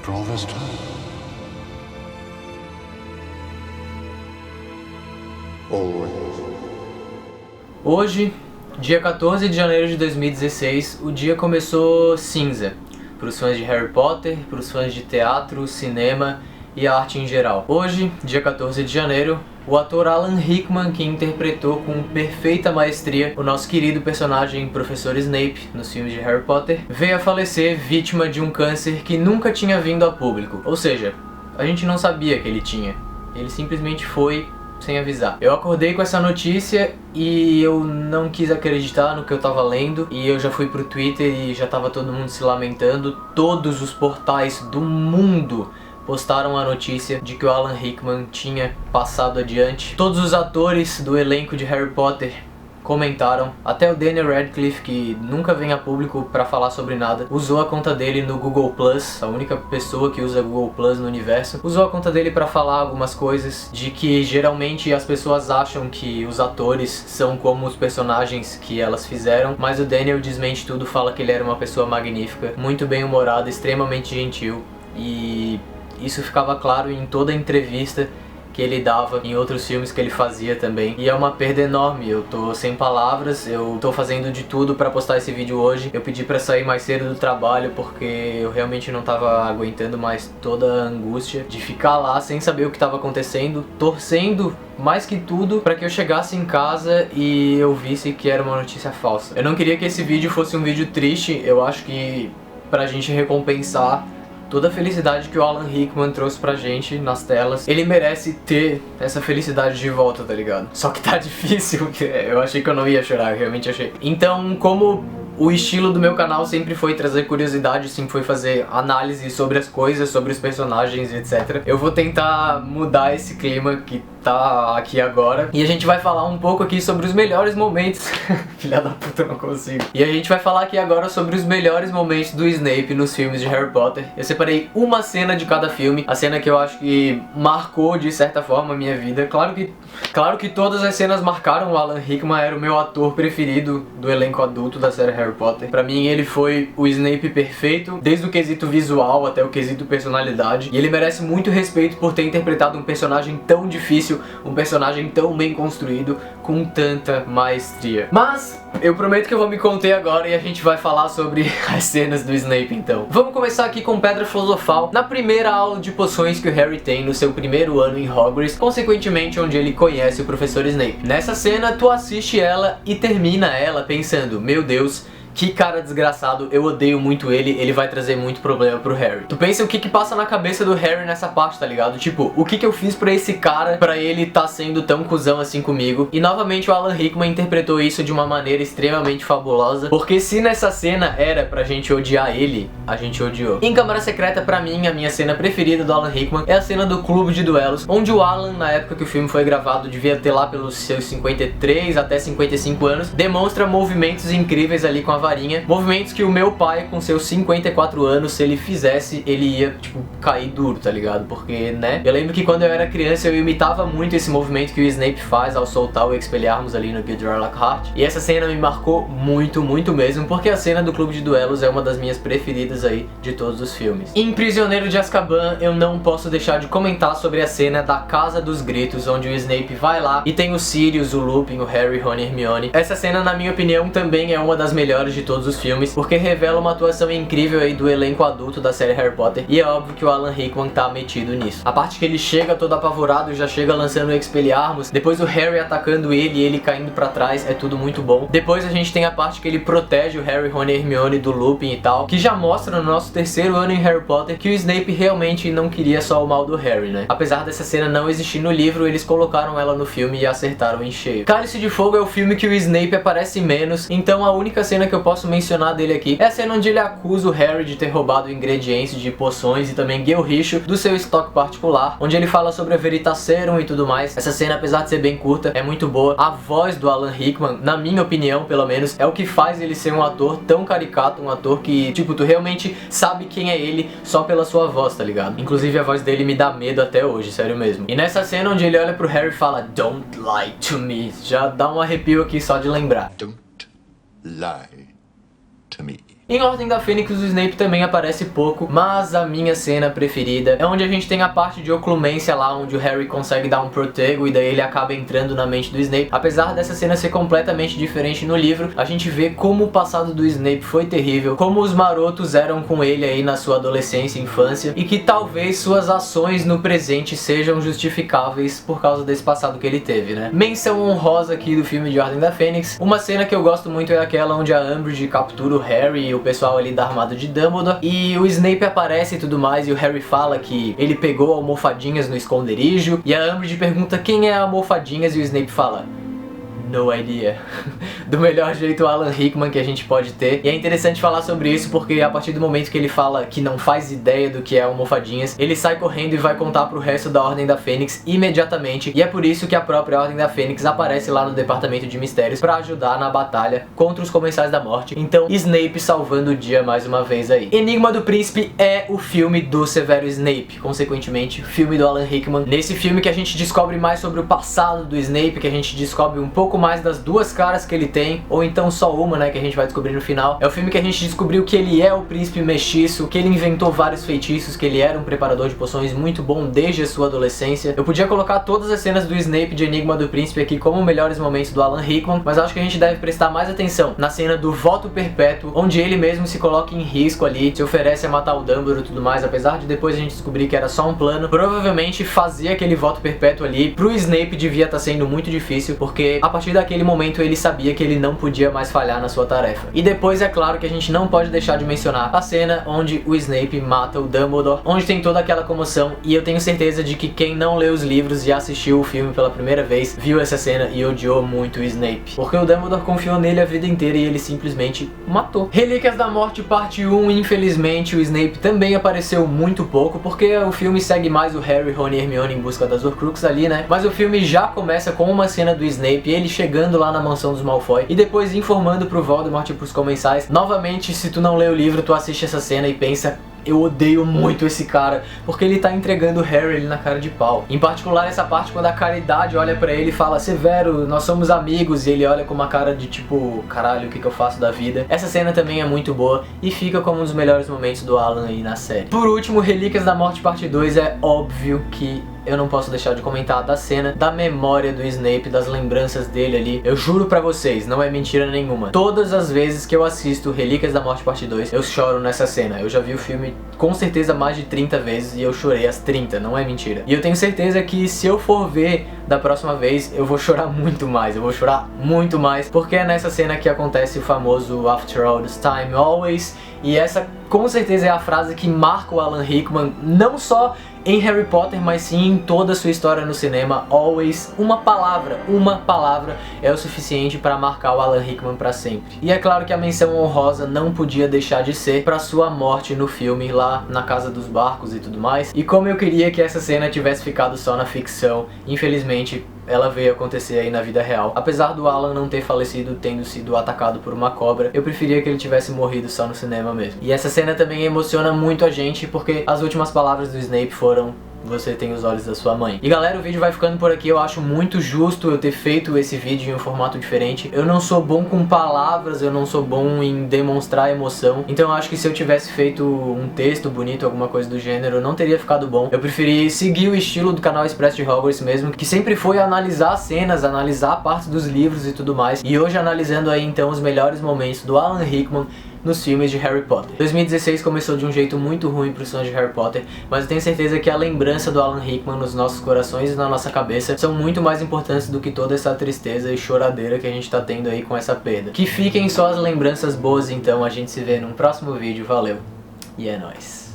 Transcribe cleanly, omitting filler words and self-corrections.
After all this time. Always. Hoje, dia 14 de janeiro de 2016, o dia começou cinza para os fãs de Harry Potter, para os fãs de teatro, cinema e arte em geral. Hoje, dia 14 de janeiro, o ator Alan Rickman, que interpretou com perfeita maestria o nosso querido personagem Professor Snape nos filmes de Harry Potter, veio a falecer vítima de um câncer que nunca tinha vindo a público. Ou seja, a gente não sabia que ele tinha. Ele simplesmente foi sem avisar. Eu acordei com essa notícia e eu não quis acreditar no que eu tava lendo, e eu já fui pro Twitter e já tava todo mundo se lamentando. Todos os portais do mundo postaram a notícia de que o Alan Rickman tinha passado adiante. Todos os atores do elenco de Harry Potter comentaram, até o Daniel Radcliffe, que nunca vem a público pra falar sobre nada, usou a conta dele no Google Plus, a única pessoa que usa Google Plus no universo, usou a conta dele pra falar algumas coisas, de que geralmente as pessoas acham que os atores são como os personagens que elas fizeram, mas o Daniel desmente tudo, fala que ele era uma pessoa magnífica, muito bem humorada, extremamente gentil, e isso ficava claro em toda a entrevista que ele dava, em outros filmes que ele fazia também. E é uma perda enorme, eu tô sem palavras, eu tô fazendo de tudo pra postar esse vídeo hoje. Eu pedi pra sair mais cedo do trabalho porque eu realmente não tava aguentando mais toda a angústia de ficar lá sem saber o que tava acontecendo, torcendo mais que tudo pra que eu chegasse em casa e eu visse que era uma notícia falsa. Eu não queria que esse vídeo fosse um vídeo triste, eu acho que pra gente recompensar toda a felicidade que o Alan Rickman trouxe pra gente nas telas, ele merece ter essa felicidade de volta, tá ligado? Só que tá difícil, eu achei que eu não ia chorar, eu realmente achei. Então, como o estilo do meu canal sempre foi trazer curiosidade, sempre foi fazer análise sobre as coisas, sobre os personagens, etc. Eu vou tentar mudar esse clima que tá aqui agora. E a gente vai falar um pouco aqui sobre os melhores momentos. Filha da puta, eu não consigo. E a gente vai falar aqui agora sobre os melhores momentos do Snape nos filmes de Harry Potter. Eu separei uma cena de cada filme, a cena que eu acho que marcou de certa forma a minha vida. Claro que todas as cenas marcaram. O Alan Rickman era o meu ator preferido do elenco adulto da série Harry Potter. Pra mim ele foi o Snape perfeito, desde o quesito visual até o quesito personalidade. E ele merece muito respeito por ter interpretado um personagem tão difícil, um personagem tão bem construído, com tanta maestria. Mas eu prometo que eu vou me conter agora e a gente vai falar sobre as cenas do Snape então. Vamos começar aqui com Pedra Filosofal, na primeira aula de poções que o Harry tem no seu primeiro ano em Hogwarts, consequentemente onde ele conhece o Professor Snape. Nessa cena tu assiste ela e termina ela pensando, meu Deus, que cara desgraçado, eu odeio muito ele vai trazer muito problema pro Harry. Tu pensa o que passa na cabeça do Harry nessa parte, tá ligado? Tipo, o que eu fiz pra esse cara, pra ele tá sendo tão cuzão assim comigo? E novamente o Alan Rickman interpretou isso de uma maneira extremamente fabulosa, porque se nessa cena era pra gente odiar ele, a gente odiou. Em Câmara Secreta, pra mim, a minha cena preferida do Alan Rickman é a cena do clube de duelos, onde o Alan, na época que o filme foi gravado, devia ter lá pelos seus 53 até 55 anos, demonstra movimentos incríveis ali com a varinha, movimentos que o meu pai, com seus 54 anos, se ele fizesse, ele ia, tipo, cair duro, tá ligado? Porque, né? Eu lembro que quando eu era criança eu imitava muito esse movimento que o Snape faz ao soltar o Expelliarmus ali no Gilderoy Lockhart, e essa cena me marcou muito, muito mesmo, porque a cena do clube de duelos é uma das minhas preferidas aí de todos os filmes. Em Prisioneiro de Azkaban, eu não posso deixar de comentar sobre a cena da Casa dos Gritos, onde o Snape vai lá e tem o Sirius, o Lupin, o Harry, Ron e Hermione. Essa cena, na minha opinião, também é uma das melhores de todos os filmes, porque revela uma atuação incrível aí do elenco adulto da série Harry Potter, e é óbvio que o Alan Rickman tá metido nisso. A parte que ele chega todo apavorado, já chega lançando o Expelliarmus, depois o Harry atacando ele e ele caindo pra trás, é tudo muito bom. Depois a gente tem a parte que ele protege o Harry, Ron e Hermione do Lupin e tal, que já mostra no nosso terceiro ano em Harry Potter que o Snape realmente não queria só o mal do Harry, né? Apesar dessa cena não existir no livro, eles colocaram ela no filme e acertaram em cheio. Cálice de Fogo é o filme que o Snape aparece menos, então a única cena que eu posso mencionar dele aqui é a cena onde ele acusa o Harry de ter roubado ingredientes de poções e também Gilricho do seu estoque particular, onde ele fala sobre a Veritaserum e tudo mais. Essa cena, apesar de ser bem curta, é muito boa. A voz do Alan Rickman, na minha opinião, pelo menos, é o que faz ele ser um ator tão caricato, um ator que, tipo, tu realmente sabe quem é ele só pela sua voz, tá ligado? Inclusive a voz dele me dá medo até hoje, sério mesmo. E nessa cena onde ele olha pro Harry e fala "Don't lie to me", já dá um arrepio aqui só de lembrar. Don't lie to me. Em Ordem da Fênix, o Snape também aparece pouco, mas a minha cena preferida é onde a gente tem a parte de oclumência lá, onde o Harry consegue dar um protego e daí ele acaba entrando na mente do Snape. Apesar dessa cena ser completamente diferente no livro, a gente vê como o passado do Snape foi terrível, como os marotos eram com ele aí na sua adolescência e infância, e que talvez suas ações no presente sejam justificáveis por causa desse passado que ele teve, né? Menção honrosa aqui do filme de Ordem da Fênix. Uma cena que eu gosto muito é aquela onde a Umbridge captura o Harry e o pessoal ali da armada de Dumbledore, e o Snape aparece e tudo mais, e o Harry fala que ele pegou almofadinhas no esconderijo, e a Umbridge pergunta quem é a almofadinhas, e o Snape fala: no idea. Do melhor jeito Alan Rickman que a gente pode ter. E é interessante falar sobre isso porque a partir do momento que ele fala que não faz ideia do que é almofadinhas, ele sai correndo e vai contar pro resto da Ordem da Fênix imediatamente. E é por isso que a própria Ordem da Fênix aparece lá no Departamento de Mistérios pra ajudar na batalha contra os Comensais da Morte. Então Snape salvando o dia mais uma vez aí. Enigma do Príncipe é o filme do Severo Snape, consequentemente filme do Alan Rickman. Nesse filme que a gente descobre mais sobre o passado do Snape, que a gente descobre um pouco mais das duas caras que ele tem, ou então só uma, né, que a gente vai descobrir no final. É o filme que a gente descobriu que ele é o príncipe mestiço, que ele inventou vários feitiços, que ele era um preparador de poções muito bom desde a sua adolescência. Eu podia colocar todas as cenas do Snape de Enigma do Príncipe aqui como melhores momentos do Alan Rickman, mas acho que a gente deve prestar mais atenção na cena do voto perpétuo, onde ele mesmo se coloca em risco ali, se oferece a matar o Dumbledore e tudo mais, apesar de depois a gente descobrir que era só um plano. Provavelmente fazer aquele voto perpétuo ali pro Snape devia estar sendo muito difícil, porque a partir daquele momento ele sabia que ele não podia mais falhar na sua tarefa. E depois é claro que a gente não pode deixar de mencionar a cena onde o Snape mata o Dumbledore, onde tem toda aquela comoção, e eu tenho certeza de que quem não leu os livros e assistiu o filme pela primeira vez viu essa cena e odiou muito o Snape, porque o Dumbledore confiou nele a vida inteira e ele simplesmente matou. Relíquias da Morte parte 1, infelizmente o Snape também apareceu muito pouco, porque o filme segue mais o Harry, Ron e Hermione em busca das Horcruxes ali, né? Mas o filme já começa com uma cena do Snape, ele chegando lá na mansão dos Malfoy e depois informando pro Voldemort e pros Comensais. Novamente, se tu não lê o livro, tu assiste essa cena e pensa: eu odeio muito esse cara, porque ele tá entregando o Harry ali na cara de pau. Em particular essa parte quando a Caridade olha pra ele e fala: Severo, nós somos amigos, e ele olha com uma cara de tipo, caralho, o que eu faço da vida? Essa cena também é muito boa e fica como um dos melhores momentos do Alan aí na série. Por último, Relíquias da Morte parte 2, é óbvio que eu não posso deixar de comentar da cena da memória do Snape, das lembranças dele ali. Eu juro pra vocês, não é mentira nenhuma, todas as vezes que eu assisto Relíquias da Morte parte 2, eu choro nessa cena. Eu já vi o filme com certeza mais de 30 vezes e eu chorei as 30, não é mentira. E eu tenho certeza que se eu for ver da próxima vez, eu vou chorar muito mais, porque é nessa cena que acontece o famoso After all this time, always. E essa com certeza é a frase que marca o Alan Rickman, não só em Harry Potter, mas sim em toda a sua história no cinema. Always, uma palavra é o suficiente para marcar o Alan Rickman para sempre. E é claro que a menção honrosa não podia deixar de ser para sua morte no filme, lá na Casa dos Barcos e tudo mais. E como eu queria que essa cena tivesse ficado só na ficção, infelizmente ela veio acontecer aí na vida real. Apesar do Alan não ter falecido tendo sido atacado por uma cobra, eu preferia que ele tivesse morrido só no cinema mesmo. E essa cena também emociona muito a gente, porque as últimas palavras do Snape foram: você tem os olhos da sua mãe. E galera, o vídeo vai ficando por aqui. Eu acho muito justo eu ter feito esse vídeo em um formato diferente. Eu não sou bom com palavras, eu não sou bom em demonstrar emoção, então eu acho que se eu tivesse feito um texto bonito, alguma coisa do gênero, não teria ficado bom. Eu preferi seguir o estilo do canal Expresso de Hogwarts mesmo, que sempre foi analisar cenas, analisar partes dos livros e tudo mais. E hoje analisando aí então os melhores momentos do Alan Rickman nos filmes de Harry Potter. 2016 começou de um jeito muito ruim para os fãs de Harry Potter, mas eu tenho certeza que a lembrança do Alan Rickman nos nossos corações e na nossa cabeça são muito mais importantes do que toda essa tristeza e choradeira que a gente tá tendo aí com essa perda. Que fiquem só as lembranças boas então, a gente se vê num próximo vídeo, valeu, e é nóis.